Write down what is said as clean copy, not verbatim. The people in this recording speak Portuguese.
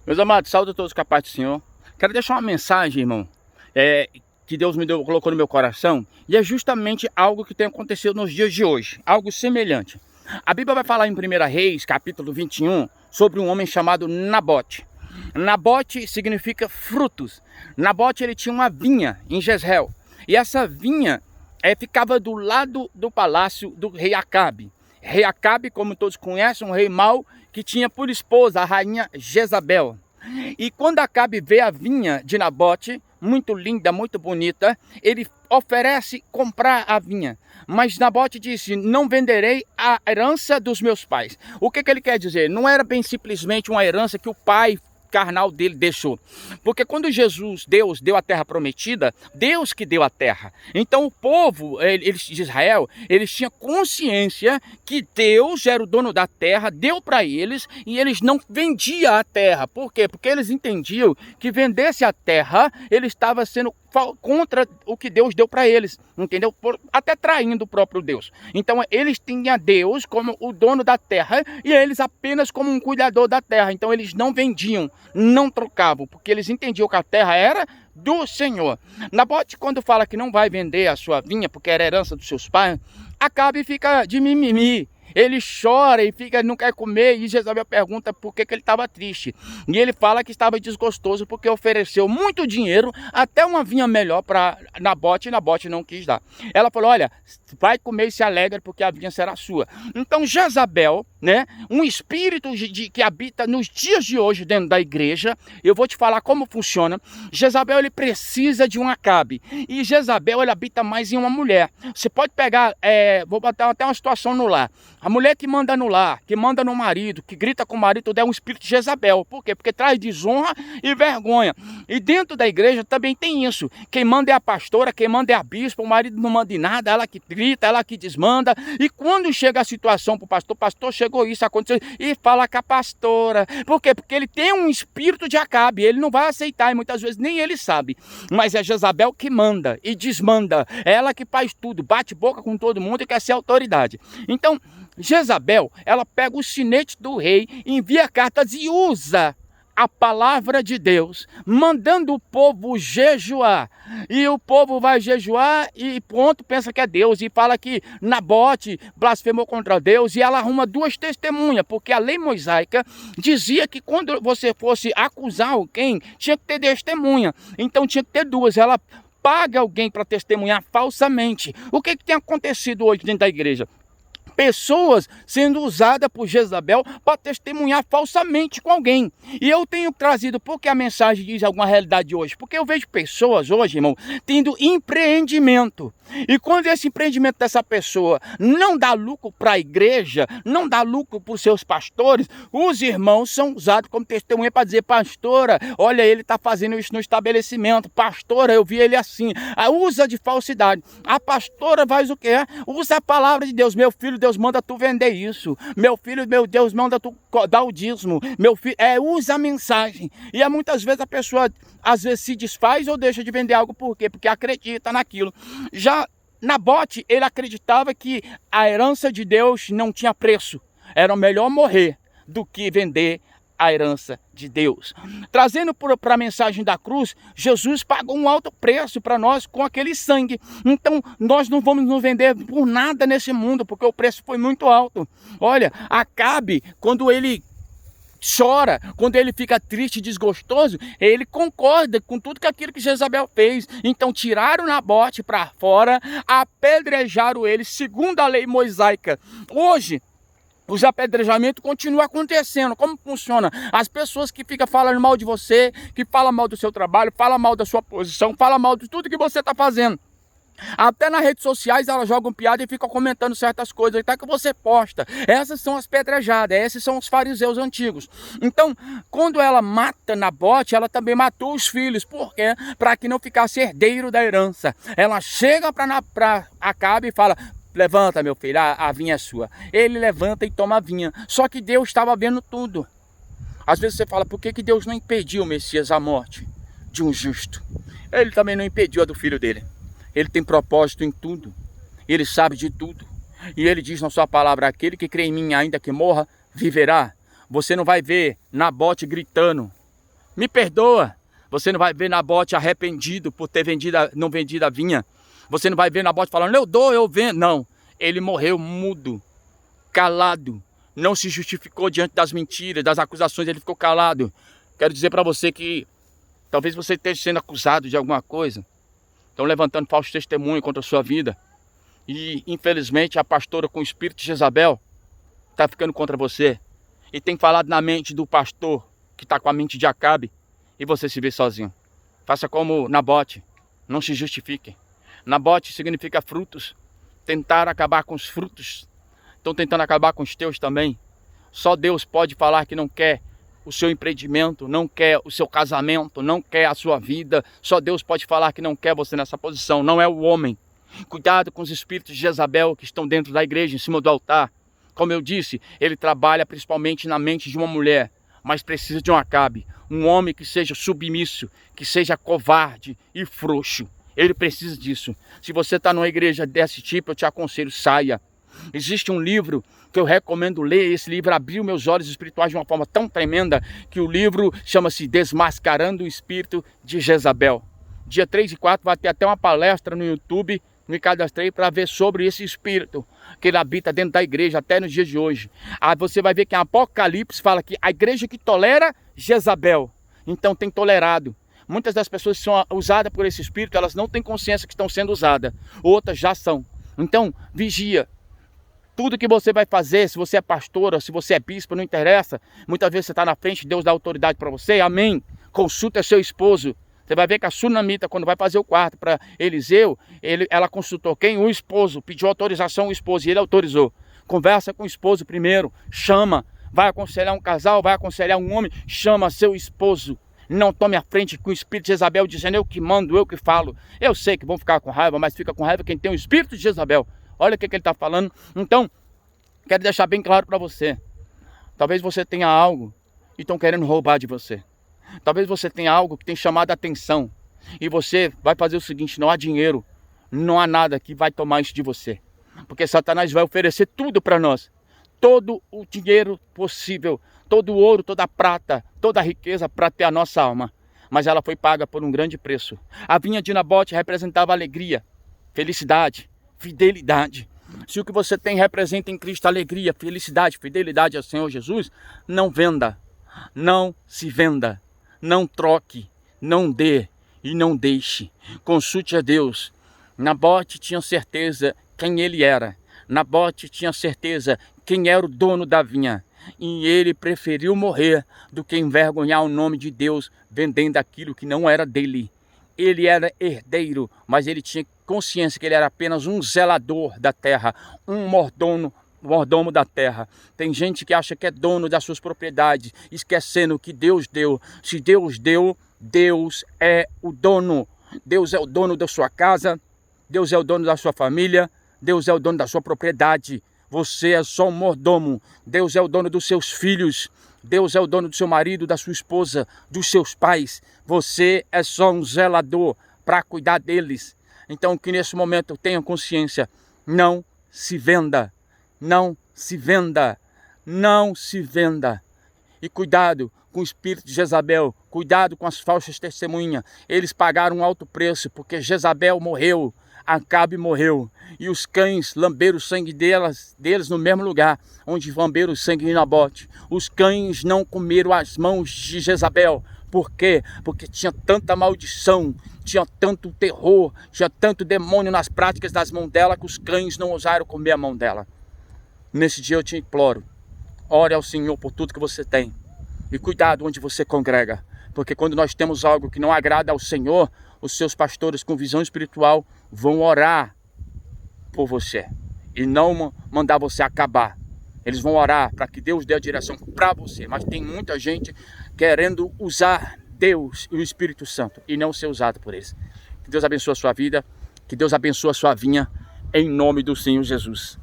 Meus amados, saúde a todos com a paz do Senhor. Quero deixar uma mensagem, irmão, que Deus colocou no meu coração, e é justamente algo que tem acontecido nos dias de hoje, algo semelhante. A Bíblia vai falar em 1 Reis, capítulo 21, sobre um homem chamado Nabote. Nabote significa frutos. Nabote, ele tinha uma vinha em Jezreel, e essa vinha ficava do lado do palácio do rei Acabe. Rei Acabe, como todos conhecem, um rei mau, que tinha por esposa a rainha Jezabel. E quando Acabe vê a vinha de Nabote, muito linda, muito bonita, ele oferece comprar a vinha. Mas Nabote disse: não venderei a herança dos meus pais. O que ele quer dizer? Não era bem simplesmente uma herança que o pai carnal dele deixou. Porque quando Deus deu a terra prometida, Deus que deu a terra. Então o povo de Israel, eles tinham consciência que Deus era o dono da terra, deu para eles, e eles não vendiam a terra. Por quê? Porque eles entendiam que vendesse a terra, ele estava sendo contra o que Deus deu para eles, entendeu? Até traindo o próprio Deus. Então eles tinham Deus como o dono da terra e eles apenas como um cuidador da terra. Então eles não vendiam, não trocavam, porque eles entendiam que a terra era do Senhor. Nabote, quando fala que não vai vender a sua vinha porque era herança dos seus pais, Acabe fica de mimimi. Ele chora e não quer comer, e Jezabel pergunta por que ele estava triste. E ele fala que estava desgostoso porque ofereceu muito dinheiro, até uma vinha melhor para Nabote, e Nabote não quis dar. Ela falou: olha, vai comer e se alegra porque a vinha será sua. Então Jezabel, né, um espírito que habita nos dias de hoje dentro da igreja, eu vou te falar como funciona. Jezabel, ele precisa de um Acabe, e Jezabel, ele habita mais em uma mulher. Você pode pegar, vou botar até uma situação no lar. A mulher que manda no lar, que manda no marido, que grita com o marido, é um espírito de Jezabel. Por quê? Porque traz desonra e vergonha. E dentro da igreja também tem isso. Quem manda é a pastora, quem manda é a bispa, o marido não manda em nada, ela que grita, ela que desmanda. E quando chega a situação para o pastor, chegou isso, aconteceu, e fala com a pastora. Por quê? Porque ele tem um espírito de Acabe, ele não vai aceitar, e muitas vezes nem ele sabe. Mas é Jezabel que manda e desmanda. É ela que faz tudo, bate boca com todo mundo e quer ser autoridade. Então, Jezabel, ela pega o sinete do rei, envia cartas e usa a palavra de Deus, mandando o povo jejuar. E o povo vai jejuar e pronto, pensa que é Deus. E fala que Nabote blasfemou contra Deus, e ela arruma duas testemunhas, porque a lei mosaica dizia que quando você fosse acusar alguém, tinha que ter testemunha. Então tinha que ter duas. Ela paga alguém para testemunhar falsamente. O que tem acontecido hoje dentro da igreja? Pessoas sendo usadas por Jezabel para testemunhar falsamente com alguém. E eu tenho trazido, porque a mensagem diz alguma realidade hoje, porque eu vejo pessoas hoje, irmão, tendo empreendimento. E quando esse empreendimento dessa pessoa não dá lucro para a igreja, não dá lucro para os seus pastores, os irmãos são usados como testemunha para dizer: pastora, olha, ele está fazendo isso no estabelecimento, pastora, eu vi ele assim. Usa de falsidade. A pastora faz o quê? Usa a palavra de Deus. Meu filho, Deus manda tu vender isso. Meu filho, meu Deus manda tu dar o dízimo. Meu filho, usa a mensagem. E muitas vezes a pessoa, às vezes, se desfaz ou deixa de vender algo. Por quê? Porque acredita naquilo. Já Nabote, ele acreditava que a herança de Deus não tinha preço. Era melhor morrer do que vender a herança de Deus. Trazendo para a mensagem da cruz, Jesus pagou um alto preço para nós com aquele sangue. Então nós não vamos nos vender por nada nesse mundo, porque o preço foi muito alto. Olha, Acabe, quando ele chora, quando ele fica triste e desgostoso, ele concorda com tudo aquilo que Jezabel fez. Então tiraram Nabote para fora, apedrejaram ele segundo a lei mosaica. Hoje os apedrejamentos continuam acontecendo. Como funciona? As pessoas que ficam falando mal de você, que falam mal do seu trabalho, falam mal da sua posição, falam mal de tudo que você está fazendo. Até nas redes sociais elas jogam piada e ficam comentando certas coisas até que você posta. Essas são as pedrejadas, esses são os fariseus antigos. Então, quando ela mata Nabote, ela também matou os filhos. Por quê? Para que não ficasse herdeiro da herança. Ela chega para Acabe e fala: levanta, meu filho, a vinha é sua. Ele levanta e toma a vinha. Só que Deus estava vendo tudo. Às vezes você fala: por que Deus não impediu o Messias a morte de um justo? Ele também não impediu a do filho dele. Ele tem propósito em tudo. Ele sabe de tudo. E ele diz na sua palavra: aquele que crê em mim, ainda que morra, viverá. Você não vai ver Nabote gritando Me perdoa. Você não vai ver Nabote arrependido por ter não vendido a vinha. Você não vai ver Nabote falando, eu dou, eu vendo. Não, ele morreu mudo, calado. Não se justificou diante das mentiras, das acusações, ele ficou calado. Quero dizer para você que talvez você esteja sendo acusado de alguma coisa. Estão levantando falso testemunho contra a sua vida. E infelizmente a pastora com o espírito de Jezabel está ficando contra você. E tem falado na mente do pastor que está com a mente de Acabe. E você se vê sozinho. Faça como Nabote. Não se justifique. Nabote significa frutos. Tentar acabar com os frutos. Estão tentando acabar com os teus também. Só Deus pode falar que não quer o seu empreendimento, não quer o seu casamento, não quer a sua vida. Só Deus pode falar que não quer você nessa posição. Não é o homem. Cuidado com os espíritos de Jezabel que estão dentro da igreja, em cima do altar. Como eu disse, ele trabalha principalmente na mente de uma mulher. Mas precisa de um Acabe. Um homem que seja submisso, que seja covarde e frouxo. Ele precisa disso. Se você está numa igreja desse tipo, eu te aconselho, saia. Existe um livro que eu recomendo ler. Esse livro abriu meus olhos espirituais de uma forma tão tremenda que o livro chama-se Desmascarando o Espírito de Jezabel. Dia 3 e 4 vai ter até uma palestra no YouTube. Me cadastrei para ver sobre esse espírito que ele habita dentro da igreja até nos dias de hoje. Aí você vai ver que em Apocalipse fala que a igreja que tolera Jezabel, então tem tolerado. Muitas das pessoas que são usadas por esse espírito, elas não têm consciência que estão sendo usadas. Outras já são. Então, vigia. Tudo que você vai fazer, se você é pastora, se você é bispo, não interessa. Muitas vezes você está na frente, Deus dá autoridade para você. Amém. Consulta seu esposo. Você vai ver que a sunamita, quando vai fazer o quarto para Eliseu, ela consultou quem? O esposo. Pediu autorização ao esposo e ele autorizou. Conversa com o esposo primeiro. Chama. Vai aconselhar um casal, vai aconselhar um homem. Chama seu esposo. Não tome a frente com o espírito de Jezabel dizendo eu que mando, eu que falo. Eu sei que vão ficar com raiva, mas fica com raiva quem tem o espírito de Jezabel. Olha o que ele está falando. Então, quero deixar bem claro para você. Talvez você tenha algo e estão querendo roubar de você. Talvez você tenha algo que tem chamado a atenção. E você vai fazer o seguinte, não há dinheiro, não há nada que vai tomar isso de você. Porque Satanás vai oferecer tudo para nós. Todo o dinheiro possível, todo o ouro, toda a prata, toda a riqueza para ter a nossa alma. Mas ela foi paga por um grande preço. A vinha de Nabote representava alegria, felicidade, fidelidade. Se o que você tem representa em Cristo alegria, felicidade, fidelidade ao Senhor Jesus, não venda, não se venda. Não troque, não dê e não deixe. Consulte a Deus. Nabote tinha certeza quem ele era. Nabote tinha certeza quem era o dono da vinha. E ele preferiu morrer do que envergonhar o nome de Deus vendendo aquilo que não era dele. Ele era herdeiro, mas ele tinha consciência que ele era apenas um zelador da terra, um mordomo da terra. Tem gente que acha que é dono das suas propriedades, esquecendo que Deus deu. Se Deus deu, Deus é o dono. Deus é o dono da sua casa, Deus é o dono da sua família, Deus é o dono da sua propriedade. Você é só um mordomo. Deus é o dono dos seus filhos, Deus é o dono do seu marido, da sua esposa, dos seus pais. Você é só um zelador para cuidar deles. Então que nesse momento tenha consciência, não se venda. Não se venda, não se venda. E cuidado com o espírito de Jezabel, cuidado com as falsas testemunhas. Eles pagaram um alto preço, porque Jezabel morreu, Acabe morreu. E os cães lamberam o sangue deles no mesmo lugar, onde lamberam o sangue de Nabote. Os cães não comeram as mãos de Jezabel. Por quê? Porque tinha tanta maldição, tinha tanto terror, tinha tanto demônio nas práticas das mãos dela, que os cães não ousaram comer a mão dela. Nesse dia eu te imploro, ore ao Senhor por tudo que você tem. E cuidado onde você congrega. Porque quando nós temos algo que não agrada ao Senhor, os seus pastores com visão espiritual vão orar por você. E não mandar você acabar. Eles vão orar para que Deus dê a direção para você. Mas tem muita gente querendo usar Deus e o Espírito Santo e não ser usado por eles. Que Deus abençoe a sua vida. Que Deus abençoe a sua vinha. Em nome do Senhor Jesus.